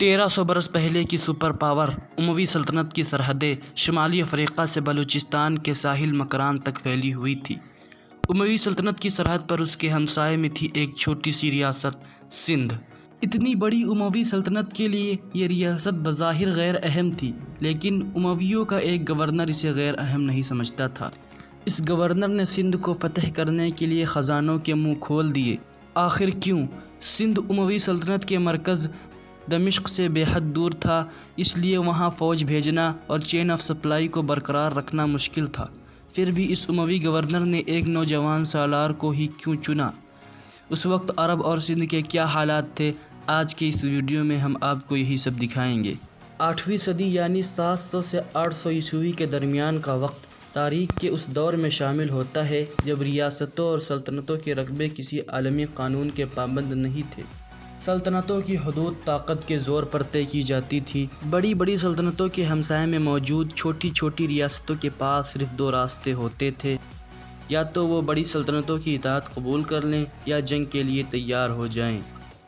1300 برس پہلے کی سپر پاور اموی سلطنت کی سرحدیں شمالی افریقہ سے بلوچستان کے ساحل مکران تک پھیلی ہوئی تھی۔ اموی سلطنت کی سرحد پر اس کے ہمسائے میں تھی ایک چھوٹی سی ریاست سندھ۔ اتنی بڑی اموی سلطنت کے لیے یہ ریاست بظاہر غیر اہم تھی، لیکن امویوں کا ایک گورنر اسے غیر اہم نہیں سمجھتا تھا۔ اس گورنر نے سندھ کو فتح کرنے کے لیے خزانوں کے منہ کھول دیے۔ آخر کیوں؟ سندھ اموی سلطنت کے مرکز دمشق سے بے حد دور تھا، اس لیے وہاں فوج بھیجنا اور چین آف سپلائی کو برقرار رکھنا مشکل تھا۔ پھر بھی اس اموی گورنر نے ایک نوجوان سالار کو ہی کیوں چنا؟ اس وقت عرب اور سندھ کے کیا حالات تھے؟ آج کے اس ویڈیو میں ہم آپ کو یہی سب دکھائیں گے۔ 8ویں صدی یعنی 700 سے 800 عیسوی کے درمیان کا وقت تاریخ کے اس دور میں شامل ہوتا ہے جب ریاستوں اور سلطنتوں کے رقبے کسی عالمی قانون کے پابند نہیں تھے۔ سلطنتوں کی حدود طاقت کے زور پر طے کی جاتی تھی۔ بڑی بڑی سلطنتوں کے ہمسائے میں موجود چھوٹی چھوٹی ریاستوں کے پاس صرف 2 راستے ہوتے تھے، یا تو وہ بڑی سلطنتوں کی اطاعت قبول کر لیں یا جنگ کے لیے تیار ہو جائیں۔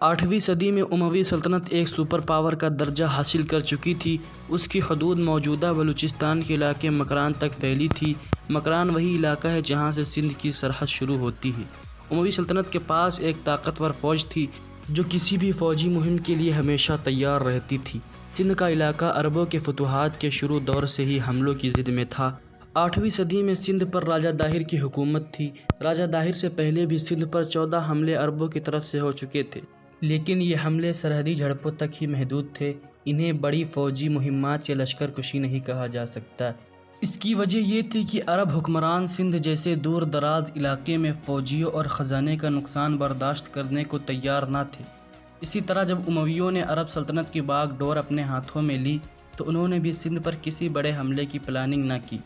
8ویں صدی میں اموی سلطنت ایک سپر پاور کا درجہ حاصل کر چکی تھی۔ اس کی حدود موجودہ بلوچستان کے علاقے مکران تک پھیلی تھی۔ مکران وہی علاقہ ہے جہاں سے سندھ کی سرحد شروع ہوتی ہے۔ اموی سلطنت کے پاس ایک طاقتور فوج تھی جو کسی بھی فوجی مہم کے لیے ہمیشہ تیار رہتی تھی۔ سندھ کا علاقہ عربوں کے فتوحات کے شروع دور سے ہی حملوں کی زد میں تھا۔ 8ویں صدی میں سندھ پر راجہ داہر کی حکومت تھی۔ راجہ داہر سے پہلے بھی سندھ پر 14 حملے عربوں کی طرف سے ہو چکے تھے، لیکن یہ حملے سرحدی جھڑپوں تک ہی محدود تھے۔ انہیں بڑی فوجی مہمات یا لشکر کشی نہیں کہا جا سکتا۔ اس کی وجہ یہ تھی کہ عرب حکمران سندھ جیسے دور دراز علاقے میں فوجیوں اور خزانے کا نقصان برداشت کرنے کو تیار نہ تھے۔ اسی طرح جب امویوں نے عرب سلطنت کی باغ ڈور اپنے ہاتھوں میں لی تو انہوں نے بھی سندھ پر کسی بڑے حملے کی پلاننگ نہ کی۔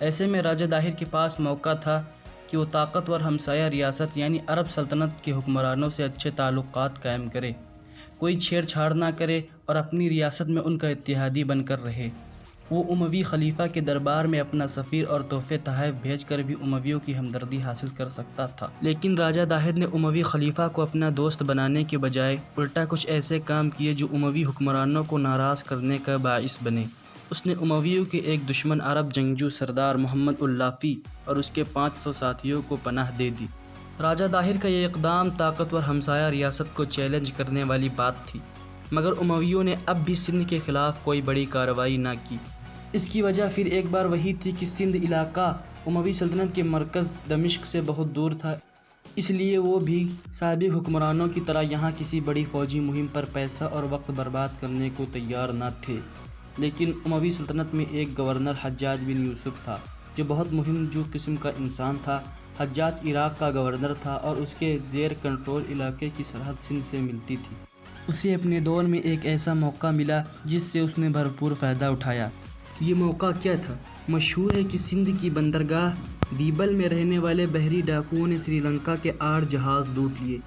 ایسے میں راجہ داہر کے پاس موقع تھا کہ وہ طاقتور ہمسایہ ریاست یعنی عرب سلطنت کے حکمرانوں سے اچھے تعلقات قائم کرے، کوئی چھیڑ چھاڑ نہ کرے اور اپنی ریاست میں ان کا اتحادی بن کر رہے۔ وہ اموی خلیفہ کے دربار میں اپنا سفیر اور تحفے تحائف بھیج کر بھی امویوں کی ہمدردی حاصل کر سکتا تھا، لیکن راجہ داہر نے اموی خلیفہ کو اپنا دوست بنانے کے بجائے الٹا کچھ ایسے کام کیے جو اموی حکمرانوں کو ناراض کرنے کا باعث بنے۔ اس نے امویوں کے ایک دشمن عرب جنگجو سردار محمد اللافی اور اس کے 500 ساتھیوں کو پناہ دے دی۔ راجہ داہر کا یہ اقدام طاقتور ہمسایہ ریاست کو چیلنج کرنے والی بات تھی، مگر امویوں نے اب بھی سندھ کے خلاف کوئی بڑی کارروائی نہ کی۔ اس کی وجہ پھر ایک بار وہی تھی کہ سندھ علاقہ اموی سلطنت کے مرکز دمشق سے بہت دور تھا، اس لیے وہ بھی سابق حکمرانوں کی طرح یہاں کسی بڑی فوجی مہم پر پیسہ اور وقت برباد کرنے کو تیار نہ تھے۔ لیکن اموی سلطنت میں ایک گورنر حجاج بن یوسف تھا جو بہت مہم جو قسم کا انسان تھا۔ حجاج عراق کا گورنر تھا اور اس کے زیر کنٹرول علاقے کی سرحد سندھ سے ملتی تھی۔ اسے اپنے دور میں ایک ایسا موقع ملا جس سے اس نے بھرپور فائدہ اٹھایا۔ یہ موقع کیا تھا؟ مشہور ہے کہ سندھ کی بندرگاہ دیبل میں رہنے والے بحری ڈاکوؤں نے سری لنکا کے 8 جہاز لوٹ لیے۔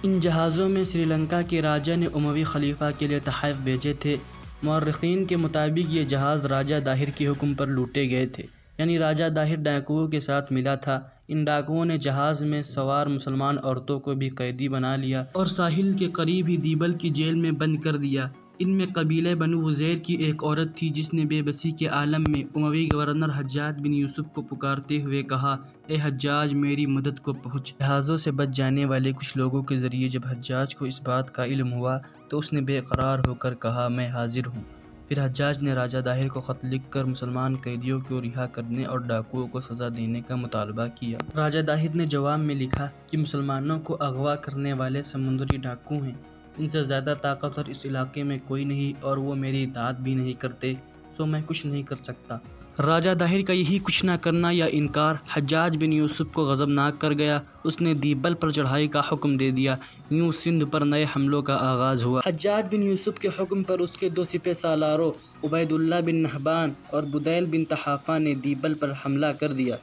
ان جہازوں میں سری لنکا کے راجہ نے اموی خلیفہ کے لیے تحائف بھیجے تھے۔ مورخین کے مطابق یہ جہاز راجہ داہر کے حکم پر لوٹے گئے تھے، یعنی راجہ داہر ڈاکوؤں کے ساتھ ملا تھا۔ ان ڈاکوؤں نے جہاز میں سوار مسلمان عورتوں کو بھی قیدی بنا لیا اور ساحل کے قریب ہی دیبل کی جیل میں بند کر دیا۔ ان میں قبیلہ بنو وزیر کی ایک عورت تھی جس نے بے بسی کے عالم میں اموی گورنر حجاج بن یوسف کو پکارتے ہوئے کہا، اے حجاج میری مدد کو پہنچ۔ جہازوں سے بچ جانے والے کچھ لوگوں کے ذریعے جب حجاج کو اس بات کا علم ہوا تو اس نے بے قرار ہو کر کہا، میں حاضر ہوں۔ پھر حجاج نے راجہ داہر کو خط لکھ کر مسلمان قیدیوں کو رہا کرنے اور ڈاکوؤں کو سزا دینے کا مطالبہ کیا۔ راجہ داہر نے جواب میں لکھا کہ مسلمانوں کو اغوا کرنے والے سمندری ڈاکو ہیں، ان سے زیادہ طاقتور اس علاقے میں کوئی نہیں اور وہ میری اطاعت بھی نہیں کرتے، سو میں کچھ نہیں کر سکتا۔ راجہ داہر کا یہی کچھ نہ کرنا یا انکار حجاج بن یوسف کو غضبناک کر گیا۔ اس نے دیبل پر چڑھائی کا حکم دے دیا۔ یوں سندھ پر نئے حملوں کا آغاز ہوا۔ حجاج بن یوسف کے حکم پر اس کے 2 سپہ سالاروں عبید اللہ بن نہبان اور بدیل بن طحافہ نے دیبل پر حملہ کر دیا۔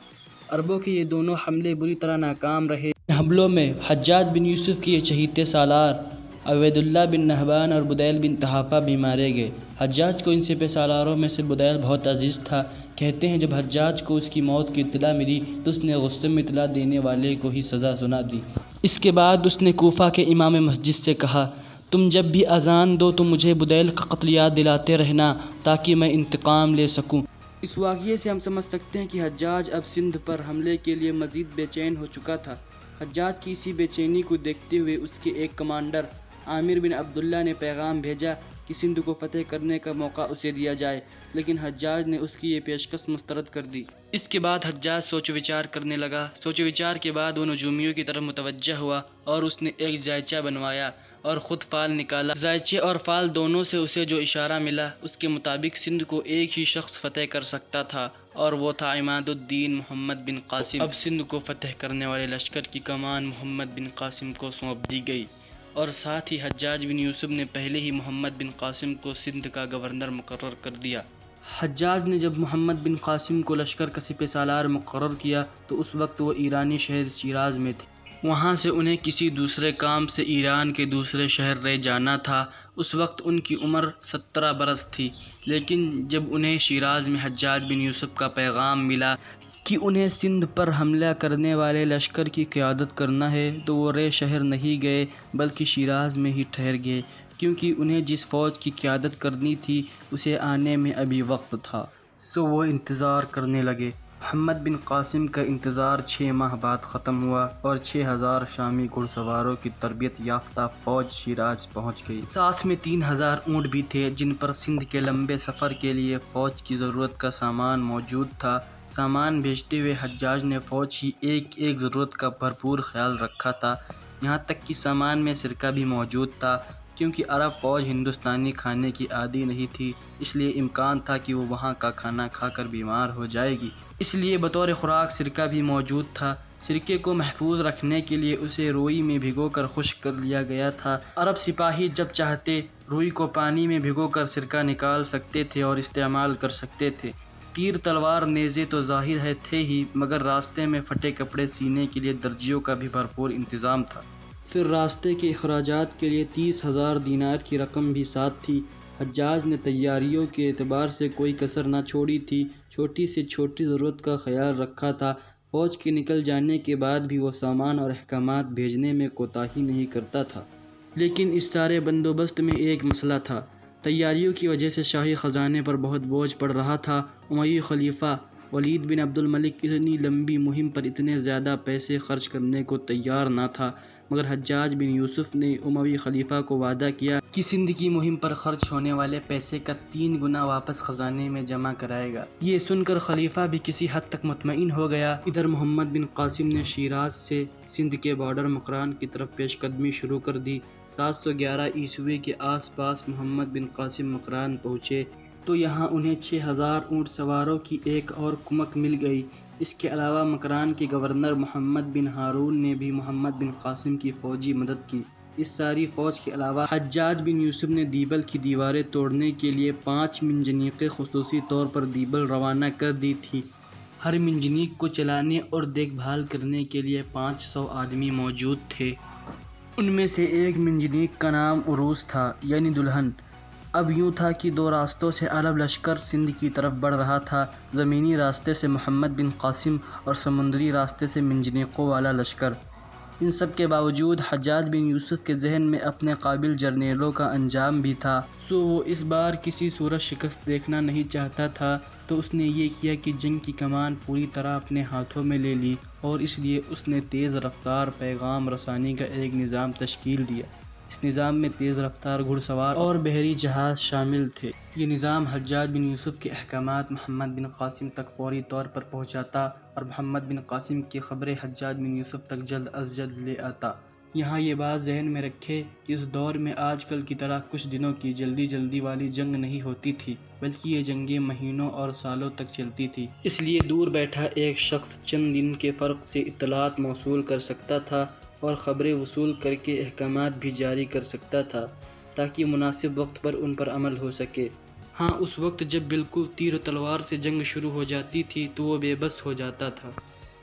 عربوں کے یہ دونوں حملے بری طرح ناکام رہے۔ ان حملوں میں حجاج بن یوسف کے یہ چہیتے سالار عبید اللہ بن نہبان اور بدیل بن طحافہ بھی مارے گئے۔ حجاج کو ان سپہ سالاروں میں سے بدیل بہت عزیز تھا۔ کہتے ہیں جب حجاج کو اس کی موت کی اطلاع ملی تو اس نے غصے میں اطلاع دینے والے کو ہی سزا سنا دی۔ اس کے بعد اس نے کوفہ کے امام مسجد سے کہا، تم جب بھی اذان دو تو مجھے بدیل کا قتل یاد دلاتے رہنا تاکہ میں انتقام لے سکوں۔ اس واقعے سے ہم سمجھ سکتے ہیں کہ حجاج اب سندھ پر حملے کے لیے مزید بے چین ہو چکا تھا۔ حجاج کی اسی بے چینی کو دیکھتے ہوئے اس کے ایک کمانڈر عامر بن عبداللہ نے پیغام بھیجا کہ سندھ کو فتح کرنے کا موقع اسے دیا جائے، لیکن حجاج نے اس کی یہ پیشکش مسترد کر دی۔ اس کے بعد حجاج سوچ و وچار کرنے لگا۔ سوچ و وچار کے بعد وہ نجومیوں کی طرف متوجہ ہوا اور اس نے ایک زائچہ بنوایا اور خود فال نکالا۔ زائچے اور فال دونوں سے اسے جو اشارہ ملا اس کے مطابق سندھ کو ایک ہی شخص فتح کر سکتا تھا اور وہ تھا عماد الدین محمد بن قاسم۔ اب سندھ کو فتح کرنے والے لشکر کی کمان محمد بن قاسم کو سونپ دی گئی اور ساتھ ہی حجاج بن یوسف نے پہلے ہی محمد بن قاسم کو سندھ کا گورنر مقرر کر دیا۔ حجاج نے جب محمد بن قاسم کو لشکر کا سپہ سالار مقرر کیا تو اس وقت وہ ایرانی شہر شیراز میں تھے۔ وہاں سے انہیں کسی دوسرے کام سے ایران کے دوسرے شہر لے جانا تھا۔ اس وقت ان کی عمر 17 برس تھی، لیکن جب انہیں شیراز میں حجاج بن یوسف کا پیغام ملا کہ انہیں سندھ پر حملہ کرنے والے لشکر کی قیادت کرنا ہے تو وہ رے شہر نہیں گئے بلکہ شیراز میں ہی ٹھہر گئے، کیونکہ انہیں جس فوج کی قیادت کرنی تھی اسے آنے میں ابھی وقت تھا، سو وہ انتظار کرنے لگے۔ محمد بن قاسم کا انتظار 6 ماہ بعد ختم ہوا اور 6000 شامی گھڑ سواروں کی تربیت یافتہ فوج شیراز پہنچ گئی۔ ساتھ میں 3000 اونٹ بھی تھے جن پر سندھ کے لمبے سفر کے لیے فوج کی ضرورت کا سامان موجود تھا۔ سامان بھیجتے ہوئے حجاج نے فوج کی ایک ضرورت کا بھرپور خیال رکھا تھا، یہاں تک کہ سامان میں سرکہ بھی موجود تھا، کیونکہ عرب فوج ہندوستانی کھانے کی عادی نہیں تھی، اس لیے امکان تھا کہ وہ وہاں کا کھانا کھا کر بیمار ہو جائے گی، اس لیے بطور خوراک سرکہ بھی موجود تھا۔ سرکے کو محفوظ رکھنے کے لیے اسے روئی میں بھگو کر خشک کر لیا گیا تھا۔ عرب سپاہی جب چاہتے روئی کو پانی میں بھگو کر سرکہ نکال سکتے تھے اور استعمال کر سکتے تھے۔ تیر تلوار نیزے تو ظاہر ہے تھے ہی، مگر راستے میں پھٹے کپڑے سینے کے لیے درجیوں کا بھی بھرپور انتظام تھا۔ پھر راستے کے اخراجات کے لیے 30,000 دینار کی رقم بھی ساتھ تھی۔ حجاج نے تیاریوں کے اعتبار سے کوئی کسر نہ چھوڑی تھی، چھوٹی سے چھوٹی ضرورت کا خیال رکھا تھا۔ فوج کے نکل جانے کے بعد بھی وہ سامان اور احکامات بھیجنے میں کوتاہی نہیں کرتا تھا، لیکن اس سارے بندوبست میں ایک مسئلہ تھا۔ تیاریوں کی وجہ سے شاہی خزانے پر بہت بوجھ پڑ رہا تھا۔ اموی خلیفہ ولید بن عبد الملک اتنی لمبی مہم پر اتنے زیادہ پیسے خرچ کرنے کو تیار نہ تھا، مگر حجاج بن یوسف نے اموی خلیفہ کو وعدہ کیا کہ سندھ کی مہم پر خرچ ہونے والے پیسے کا 3 گنا واپس خزانے میں جمع کرائے گا۔ یہ سن کر خلیفہ بھی کسی حد تک مطمئن ہو گیا۔ ادھر محمد بن قاسم نے شیراز سے سندھ کے بارڈر مکران کی طرف پیش قدمی شروع کر دی۔ 711 عیسوی کے آس پاس محمد بن قاسم مکران پہنچے تو یہاں انہیں 6000 اونٹ سواروں کی ایک اور کمک مل گئی۔ اس کے علاوہ مکران کے گورنر محمد بن ہارون نے بھی محمد بن قاسم کی فوجی مدد کی۔ اس ساری فوج کے علاوہ حجاج بن یوسف نے دیبل کی دیواریں توڑنے کے لیے 5 منجنیقیں خصوصی طور پر دیبل روانہ کر دی تھی۔ ہر منجنیق کو چلانے اور دیکھ بھال کرنے کے لیے 500 آدمی موجود تھے۔ ان میں سے ایک منجنیق کا نام عروس تھا، یعنی دلہن۔ اب یوں تھا کہ 2 راستوں سے عرب لشکر سندھ کی طرف بڑھ رہا تھا، زمینی راستے سے محمد بن قاسم اور سمندری راستے سے منجنیقوں والا لشکر۔ ان سب کے باوجود حجاج بن یوسف کے ذہن میں اپنے قابل جرنیلوں کا انجام بھی تھا، سو وہ اس بار کسی صورت شکست دیکھنا نہیں چاہتا تھا، تو اس نے یہ کیا کہ جنگ کی کمان پوری طرح اپنے ہاتھوں میں لے لی اور اس لیے اس نے تیز رفتار پیغام رسانی کا ایک نظام تشکیل دیا۔ اس نظام میں تیز رفتار گھڑ سوار اور بحری جہاز شامل تھے۔ یہ نظام حجاج بن یوسف کے احکامات محمد بن قاسم تک فوری طور پر پہنچاتا اور محمد بن قاسم کی خبریں حجاج بن یوسف تک جلد از جلد لے آتا۔ یہاں یہ بات ذہن میں رکھے کہ اس دور میں آج کل کی طرح کچھ دنوں کی جلدی والی جنگ نہیں ہوتی تھی، بلکہ یہ جنگیں مہینوں اور سالوں تک چلتی تھی۔ اس لیے دور بیٹھا ایک شخص چند دن کے فرق سے اطلاعات موصول کر سکتا تھا اور خبریں وصول کر کے احکامات بھی جاری کر سکتا تھا تاکہ مناسب وقت پر ان پر عمل ہو سکے۔ ہاں، اس وقت جب بالکل تیر و تلوار سے جنگ شروع ہو جاتی تھی تو وہ بے بس ہو جاتا تھا۔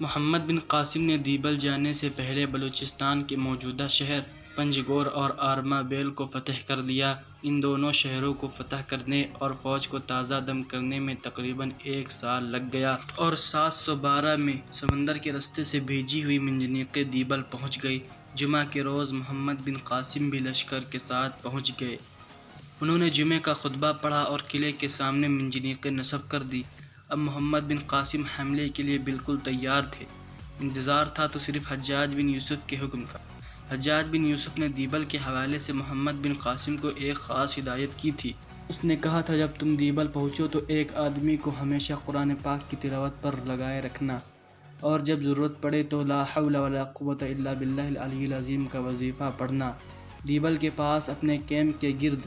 محمد بن قاسم نے دیبل جانے سے پہلے بلوچستان کے موجودہ شہر پنجگور اور آرما بیل کو فتح کر لیا۔ ان دونوں شہروں کو فتح کرنے اور فوج کو تازہ دم کرنے میں تقریباً 1 سال لگ گیا اور 712 میں سمندر کے راستے سے بھیجی ہوئی منجنیقیں دیبل پہنچ گئی۔ جمعہ کے روز محمد بن قاسم بھی لشکر کے ساتھ پہنچ گئے۔ انہوں نے جمعے کا خطبہ پڑھا اور قلعے کے سامنے منجنیقیں نصب کر دی۔ اب محمد بن قاسم حملے کے لیے بالکل تیار تھے۔ انتظار تھا تو صرف حجاج بن یوسف کے حکم کا۔ حجاج بن یوسف نے دیبل کے حوالے سے محمد بن قاسم کو ایک خاص ہدایت کی تھی۔ اس نے کہا تھا جب تم دیبل پہنچو تو ایک آدمی کو ہمیشہ قرآن پاک کی تلاوت پر لگائے رکھنا، اور جب ضرورت پڑے تو لا حول ولا قوت الا باللہ العلی العظیم کا وظیفہ پڑھنا۔ دیبل کے پاس اپنے کیمپ کے گرد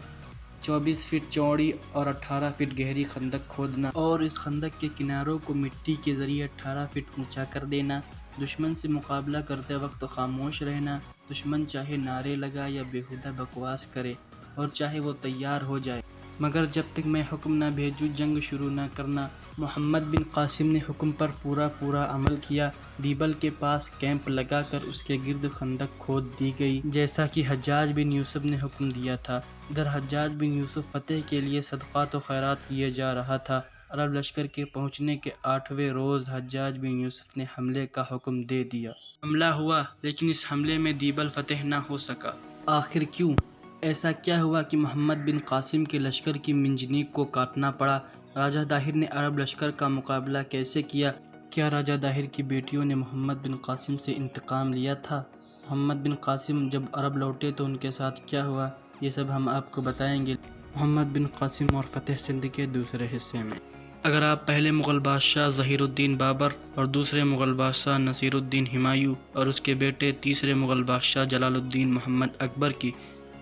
24 فٹ چوڑی اور 18 فٹ گہری خندق کھودنا اور اس خندق کے کناروں کو مٹی کے ذریعے 18 فٹ اونچا کر دینا۔ دشمن سے مقابلہ کرتے وقت خاموش رہنا۔ دشمن چاہے نعرے لگائے یا بیہودہ بکواس کرے اور چاہے وہ تیار ہو جائے، مگر جب تک میں حکم نہ بھیجوں جنگ شروع نہ کرنا۔ محمد بن قاسم نے حکم پر پورا عمل کیا۔ دیبل کے پاس کیمپ لگا کر اس کے گرد خندق کھود دی گئی جیسا کہ حجاج بن یوسف نے حکم دیا تھا۔ ادھر حجاج بن یوسف فتح کے لیے صدقات و خیرات کیے جا رہا تھا۔ عرب لشکر کے پہنچنے کے 8ویں روز حجاج بن یوسف نے حملے کا حکم دے دیا۔ حملہ ہوا لیکن اس حملے میں دیبل فتح نہ ہو سکا۔ آخر کیوں؟ ایسا کیا ہوا کہ محمد بن قاسم کے لشکر کی منجنیق کو کاٹنا پڑا؟ راجہ داہر نے عرب لشکر کا مقابلہ کیسے کیا؟ کیا راجہ داہر کی بیٹیوں نے محمد بن قاسم سے انتقام لیا تھا؟ محمد بن قاسم جب عرب لوٹے تو ان کے ساتھ کیا ہوا؟ یہ سب ہم آپ کو بتائیں گے محمد بن قاسم اور فتح سندھ کے دوسرے حصے میں۔ اگر آپ پہلے مغل بادشاہ ظہیر الدین بابر اور دوسرے مغل بادشاہ نصیر الدین ہمایوں اور اس کے بیٹے تیسرے مغل بادشاہ جلال الدین محمد اکبر کی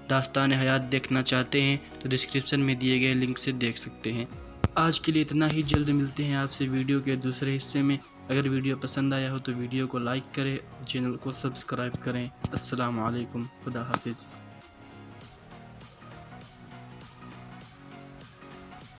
داستان حیات دیکھنا چاہتے ہیں تو ڈسکرپشن میں دیے گئے لنک سے دیکھ سکتے ہیں۔ آج کے لیے اتنا ہی، جلد ملتے ہیں آپ سے ویڈیو کے دوسرے حصے میں۔ اگر ویڈیو پسند آیا ہو تو ویڈیو کو لائک کریں، چینل کو سبسکرائب کریں۔ السلام علیکم، خدا حافظ۔